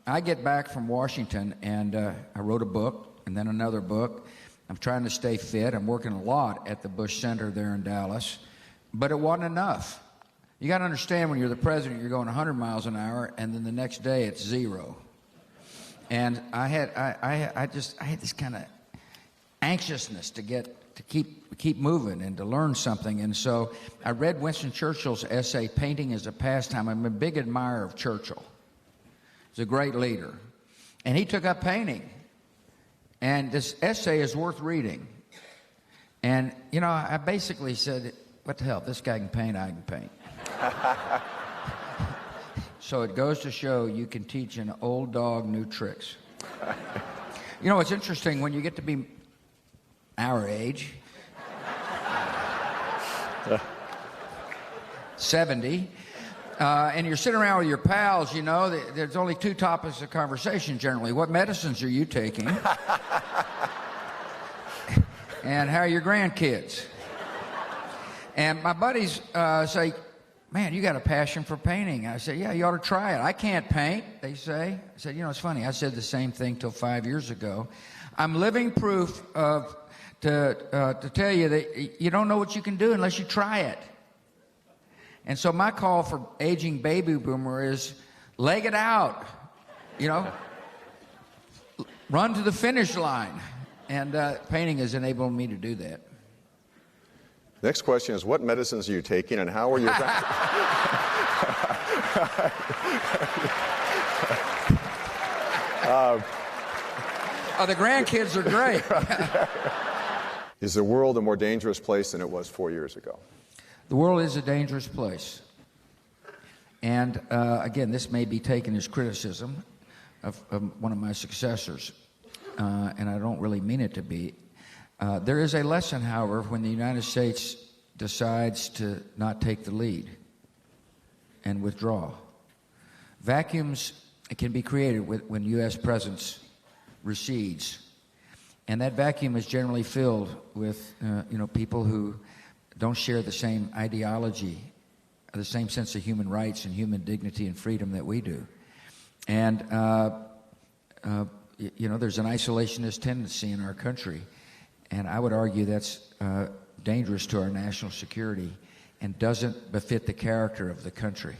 I get back from Washington, and I wrote a book, and then another book. I'm trying to stay fit. I'm working a lot at the Bush Center there in Dallas, but it wasn't enough. You got to understand, when you're the president, you're going 100 miles an hour, and then the next day it's 0. And I had this kind of anxiousness to keep moving and to learn something. And so I read Winston Churchill's essay, Painting as a Pastime. I'm a big admirer of Churchill. He's a great leader. And he took up painting. And this essay is worth reading. And, you know, I basically said, what the hell, if this guy can paint, I can paint. So it goes to show you can teach an old dog new tricks. You know, it's interesting, when you get to be our age, 70, and you're sitting around with your pals, you know, there's only 2 topics of conversation generally. What medicines are you taking? And how are your grandkids? And my buddies say, man, you got a passion for painting. I said, yeah, you ought to try it. I can't paint, they say. I said, you know, it's funny. I said the same thing till 5 years ago. I'm living proof to tell you that you don't know what you can do unless you try it. And so my call for aging baby boomer is leg it out, you know, run to the finish line. And painting has enabled me to do that. Next question is, what medicines are you taking, and how are you? The grandkids are great. Is the world a more dangerous place than it was 4 years ago? The world is a dangerous place. And again, this may be taken as criticism of one of my successors, and I don't really mean it to be. There is a lesson, however, when the United States decides to not take the lead and withdraw. Vacuums can be created when U.S. presence recedes, and that vacuum is generally filled with people who don't share the same ideology, the same sense of human rights and human dignity and freedom that we do. And there's an isolationist tendency in our country. And I would argue that's dangerous to our national security and doesn't befit the character of the country.